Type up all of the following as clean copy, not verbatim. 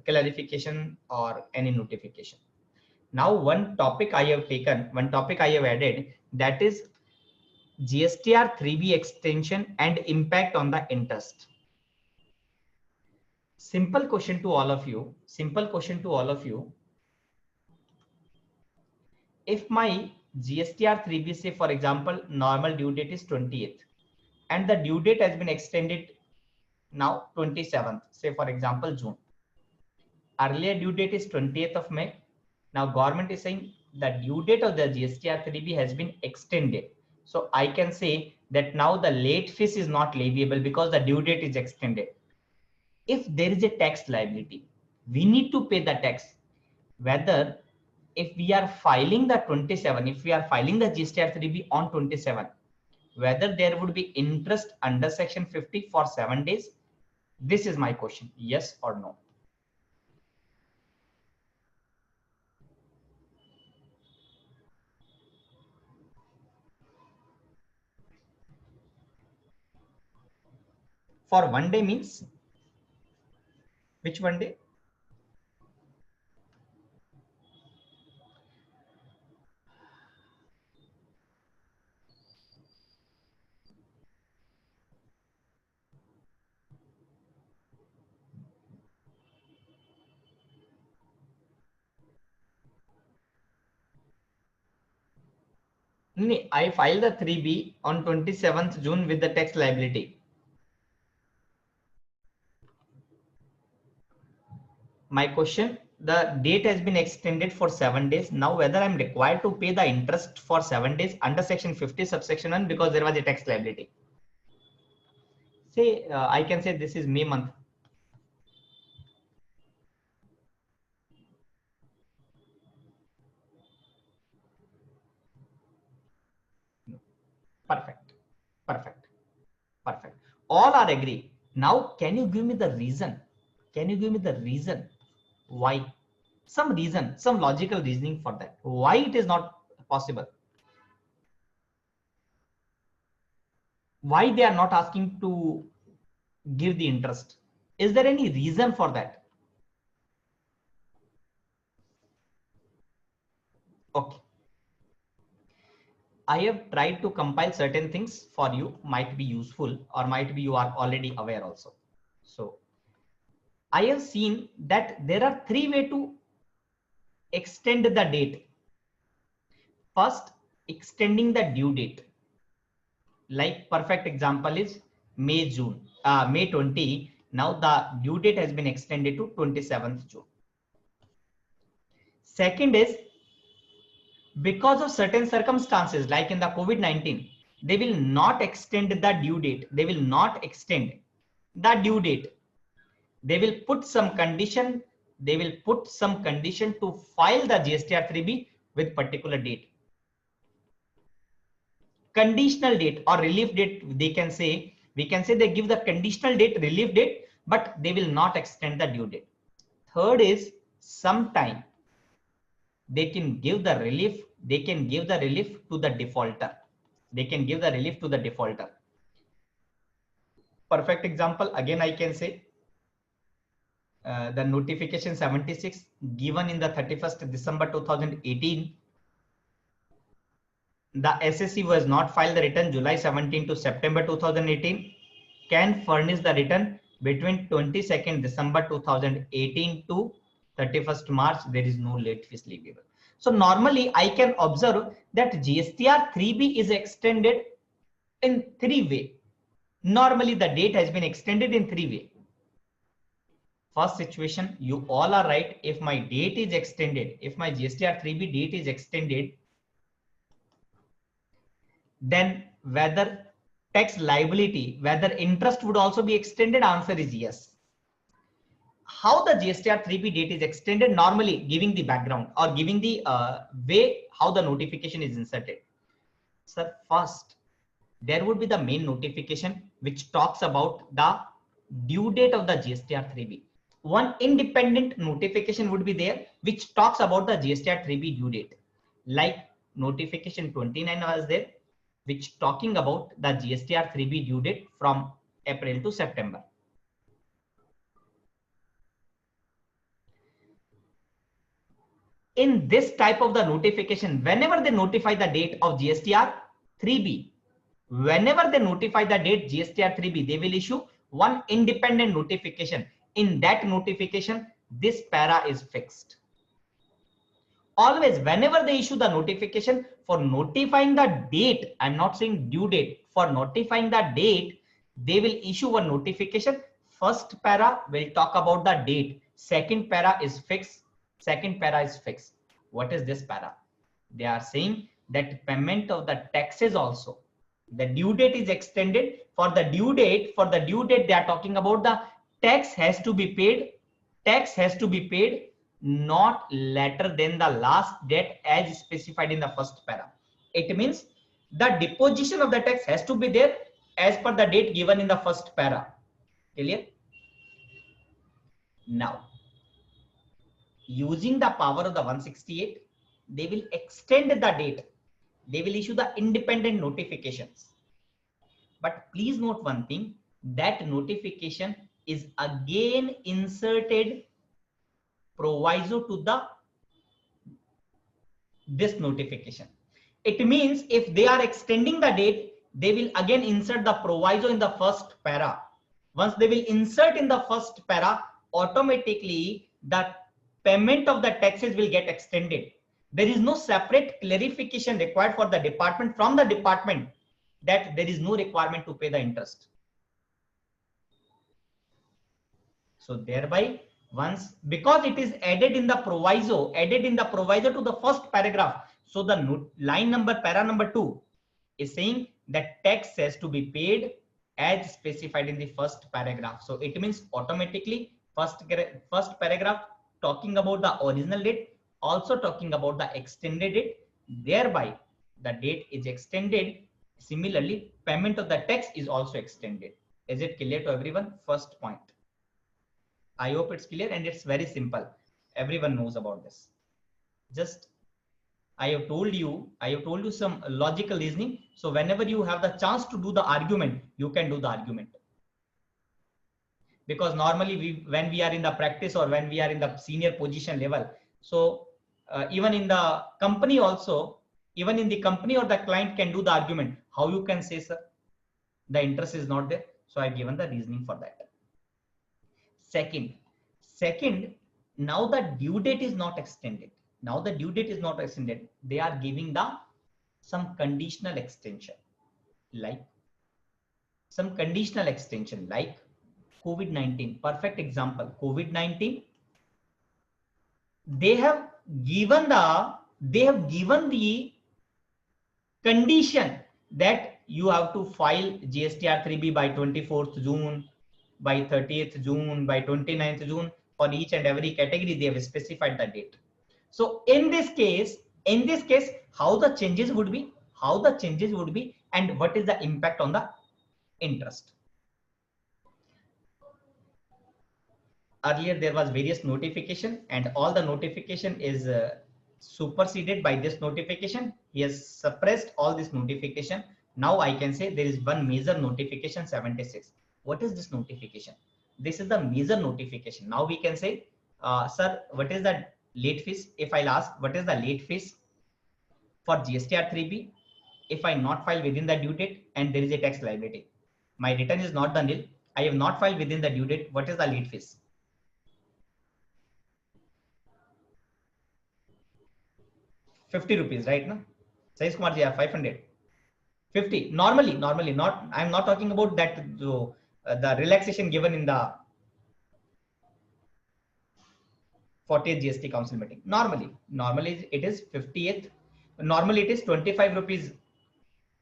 clarification or any notification. Now, one topic I have taken, one topic I have added, that is GSTR 3B extension and impact on the interest. Simple question to all of you. Simple question to all of you. If my GSTR 3B, say for example, normal due date is 28th and the due date has been extended now 27th, say for example, June. Earlier due date is 20th of May. Now government is saying the due date of the GSTR 3B has been extended. So I can say that now the late fees is not leviable because the due date is extended. If there is a tax liability, we need to pay the tax. Whether if we are filing the 27, if we are filing the GSTR 3B on 27, whether there would be interest under section 50 for 7 days. This is my question, yes or no. For 1 day means which 1 day? I filed the 3B on 27th June with the tax liability. My question, the date has been extended for 7 days. Now, whether I'm required to pay the interest for 7 days under section 50 subsection 1 because there was a tax liability. Say, I can say this is May month. Perfect, perfect, perfect. All are agree. Now, can you give me the reason? Can you give me the reason why? Some reason, some logical reasoning for that. Why it is not possible? Why they are not asking to give the interest? Is there any reason for that? Okay. I have tried to compile certain things for you, might be useful or might be you are already aware also. So I have seen that there are 3 ways to extend the date. First, extending the due date. Like perfect example is May 20. Now the due date has been extended to 27th June. Second is because of certain circumstances like in the COVID-19, they will not extend the due date. They will not extend the due date. They will put some condition. They will put some condition to file the GSTR 3B with particular date. Conditional date or relief date, they can say, we can say they give the conditional date, relief date, but they will not extend the due date. Third is sometime they can give the relief, they can give the relief to the defaulter. They can give the relief to the defaulter. Perfect example, again, I can say the notification 76 given in the 31st December 2018. The SSC was not filed the return July 17 to September 2018, can furnish the return between 22nd December 2018 to 31st March. There is no late fees leviable. So normally I can observe that GSTR 3B is extended in 3 ways. Normally the date has been extended in 3 ways. First situation, you all are right. If my date is extended, if my GSTR 3B date is extended, then whether tax liability, whether interest would also be extended, answer is yes. How the GSTR 3B date is extended, normally giving the background or giving the way how the notification is inserted. Sir, first, there would be the main notification which talks about the due date of the GSTR 3B. One independent notification would be there which talks about the GSTR 3B due date. Like notification 29 was there, which talking about the GSTR 3B due date from April to September. in this type of the notification, whenever they notify the date of GSTR 3B, whenever they notify the date GSTR 3B, they will issue one independent notification. In that notification, this para is fixed. Always, whenever they issue the notification for notifying the date, I'm not saying due date, for notifying the date, they will issue one notification. First para will talk about the date. Second para is fixed. Second para is fixed. What is this para? They are saying that payment of the taxes also, the due date is extended. For the due date, they are talking about the tax has to be paid. Tax has to be paid not later than the last date as specified in the first para. It means the deposition of the tax has to be there as per the date given in the first para. Clear? Now, using the power of the 168, they will extend the date. They will issue the independent notifications. But please note one thing, that notification is again inserted proviso to this notification. It means if they are extending the date, they will again insert the proviso in the first para. Once they will insert in the first para, automatically the payment of the taxes will get extended. There is no separate clarification required for the department from the department that there is no requirement to pay the interest. So thereby, once, because it is added in the proviso to the first paragraph. So the line number, para number 2 is saying that tax has to be paid as specified in the first paragraph. So it means automatically first paragraph talking about the original date, also talking about the extended date, thereby the date is extended. Similarly, payment of the tax is also extended. Is it clear to everyone? First point. I hope it's clear and it's very simple. Everyone knows about this. Just I have told you some logical reasoning. So whenever you have the chance to do the argument, you can do the argument. Because normally when we are in the practice or when we are in the senior position level, so even in the company also, even in the company or the client can do the argument. How you can say, sir, the interest is not there? So I've given the reasoning for that. Second, now the due date is not extended. Now the due date is not extended. They are giving some conditional extension, like COVID-19. Perfect example. COVID-19. They have given the condition that you have to file GSTR 3B by 24th June, by 30th June, by 29th June. For each and every category, they have specified the date. So in this case, how the changes would be, and what is the impact on the interest. Earlier there was various notification, and all the notification is superseded by this notification. He has suppressed all this notification. Now I can say there is one major notification 76. What is this notification? This is the major notification. Now we can say, sir, what is the late fees? If I'll ask, what is the late fees for GSTR 3B? If I not file within the due date and there is a tax liability, my return is not the nil. I have not filed within the due date. What is the late fees? ₹50, right? No, Saiz Kumar ji, 500. 50. Normally, not. I'm not talking about that. The relaxation given in the 40th GST Council meeting. Normally it is 50th. Normally it is 25 rupees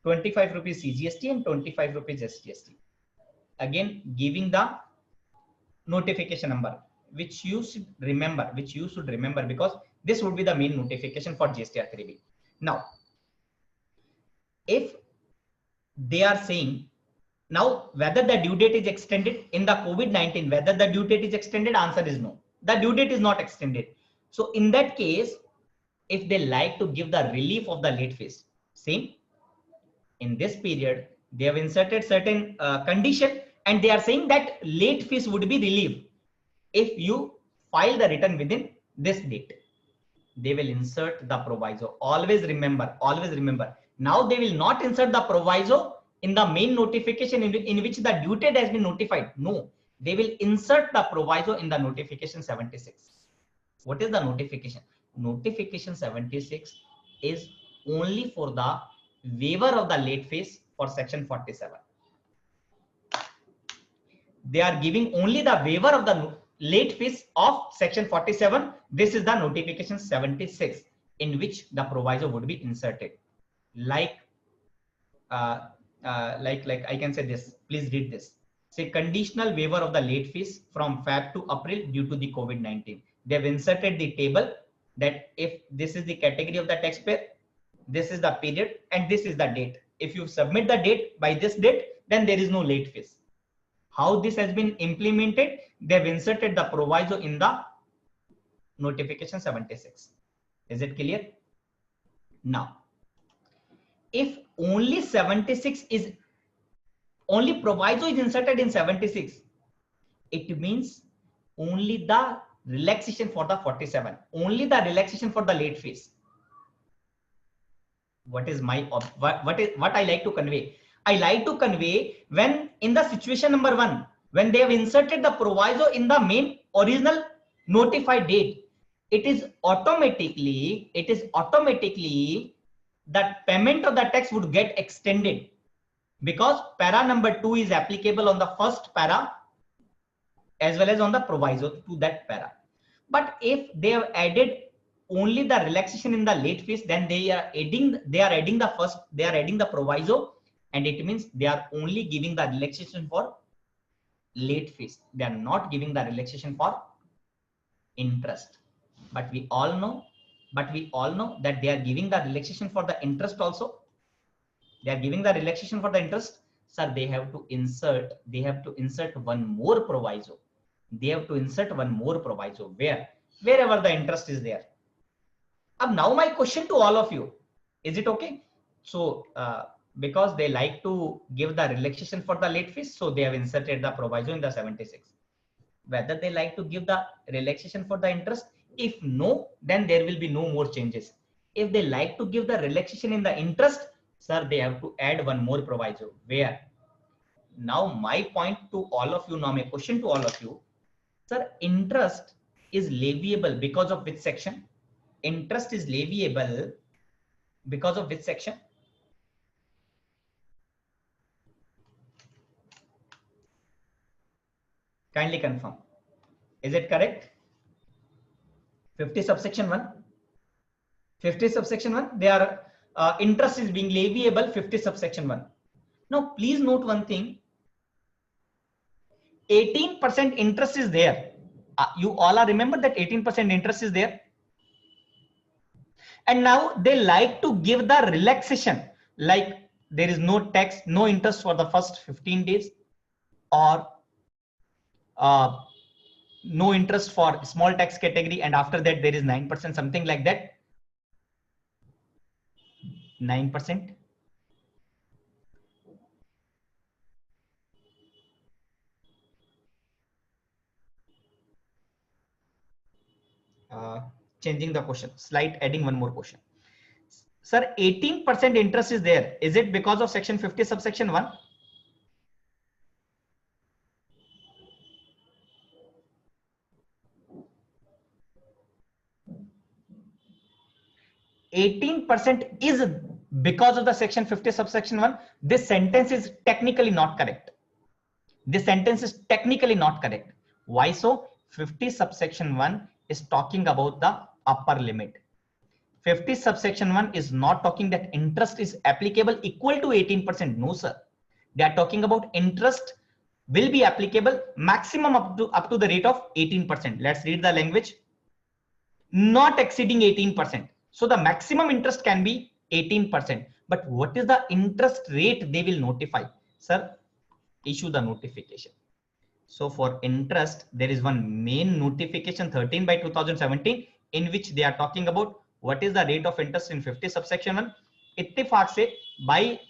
CGST and 25 rupees SGST. Again, giving the notification number, which you should remember, because this would be the main notification for GSTR 3B. Now, if they are saying now whether the due date is extended in the COVID-19, whether the due date is extended, answer is no. The due date is not extended. So in that case, if they like to give the relief of the late fees, same in this period, they have inserted certain condition, and they are saying that late fees would be relieved if you file the return within this date. they will insert the proviso. Always remember, always remember. Now they will not insert the proviso in the main notification in which the due date has been notified. No, they will insert the proviso in the notification 76. What is the notification? Notification 76 is only for the waiver of the late fees for section 47. They are giving only the waiver of the late fees of section 47. This is the notification 76 in which the proviso would be inserted. Like I can say this. Please read this. Say conditional waiver of the late fees from Feb to April due to the COVID-19. They have inserted the table that if this is the category of the taxpayer, this is the period, and this is the date. If you submit the date by this date, then there is no late fees. How this has been implemented? They have inserted the proviso in the notification 76. Is it clear? Now, if only 76 is only proviso is inserted in 76, it means only the relaxation for the 47, only the relaxation for the late fees. What is my what I like to convey? I like to convey when in the situation number 1, when they have inserted the proviso in the main original notified date, it is automatically that payment of the tax would get extended, because para number 2 is applicable on the first para as well as on the proviso to that para. But if they have added only the relaxation in the late fees, then they are adding the proviso, and it means they are only giving the relaxation for late fees. They are not giving the relaxation for interest. But we all know that they are giving the relaxation for the interest also. They are giving the relaxation for the interest. Sir, they have to insert one more proviso. Wherever the interest is there. Now my question to all of you, is it okay? So because they like to give the relaxation for the late fees, so they have inserted the proviso in the 76. Whether they like to give the relaxation for the interest, if no, then there will be no more changes. If they like to give the relaxation in the interest, sir, they have to add one more proviso. Where? Now my point to all of you, now my question to all of you, sir, interest is leviable because of which section? Interest is leviable because of which section? Kindly confirm. Is it correct? 50 subsection 1. 50 subsection 1. They are interest is being leviable 50 subsection 1. Now please note one thing. 18% interest is there. You all are remember that 18% interest is there. And now they like to give the relaxation, like there is no tax, no interest for the first 15 days, or no interest for small tax category, and after that there is 9%, something like that. 9%. Changing the question, slight adding one more question. Sir, 18% interest is there. Is it because of section 50 subsection 1? %18 is because of the section 50 subsection 1. This sentence is technically not correct. This sentence is technically not correct. Why so? 50 subsection 1 is talking about the upper limit. 50 subsection 1 is not talking that interest is applicable equal to 18%. No, sir. They are talking about interest will be applicable maximum up to the rate of 18%. Let's read the language. Not exceeding 18%. So the maximum interest can be 18%. But what is the interest rate they will notify? Sir, issue the notification. So for interest, there is one main notification 13/2017 in which they are talking about what is the rate of interest in 50 subsection 1. Ittifaq se by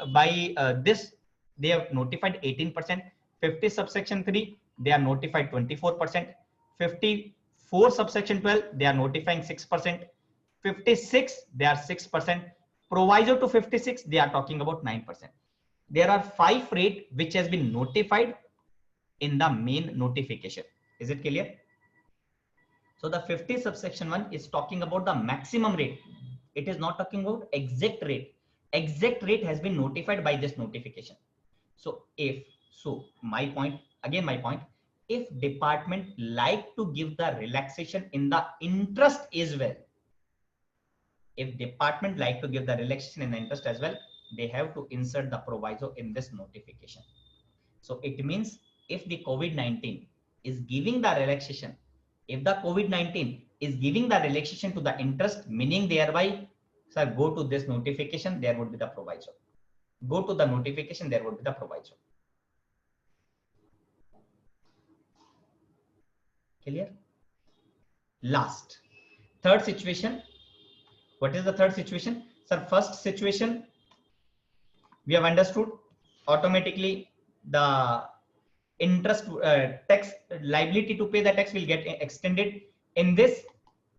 this they have notified 18%. 50 subsection 3 they are notified 24%. 54 subsection 12 they are notifying 6%. 56, they are 6%. Proviso to 56, they are talking about 9%. There are 5 rate which has been notified in the main notification. Is it clear? So the 50 subsection 1 is talking about the maximum rate. It is not talking about exact rate. Exact rate has been notified by this notification. So my point, if department like to give the relaxation in the interest as well, if department like to give the relaxation in the interest as well, they have to insert the proviso in this notification. So it means if the COVID-19 is giving the relaxation, if the COVID-19 is giving the relaxation to the interest, meaning thereby, sir, go to this notification, there would be the proviso. Go to the notification, there would be the proviso. Clear? Last, third situation. What is the third situation? Sir, first situation, we have understood automatically the interest tax liability to pay the tax will get extended. In this,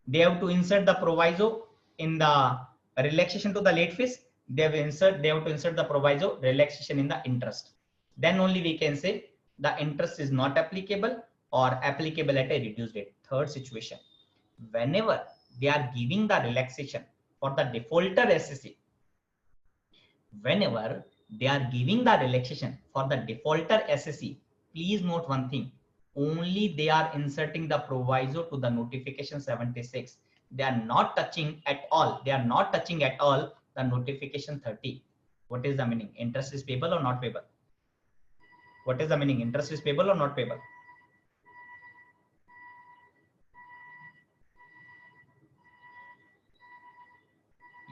they have to insert the proviso in the relaxation to the late fees. They have to insert the proviso relaxation in the interest. Then only we can say the interest is not applicable or applicable at a reduced rate. Third situation, whenever they are giving the relaxation for the defaulter SSC, whenever they are giving the relaxation for the defaulter SSC, please note one thing, only they are inserting the proviso to the notification 76. They are not touching at all. They are not touching at all the notification 30. What is the meaning? Interest is payable or not payable? What is the meaning? Interest is payable or not payable?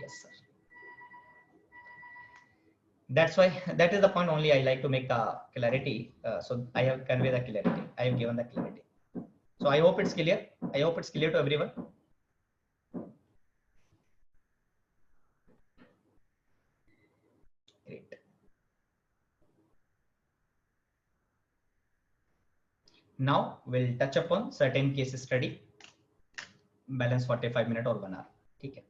Yes, sir. That's why, that is the point only I like to make the clarity. So I have conveyed the clarity. I have given the clarity. So I hope it's clear. I hope it's clear to everyone. Great. Now we'll touch upon certain case study. Balance 45 minutes or 1 hour. Okay.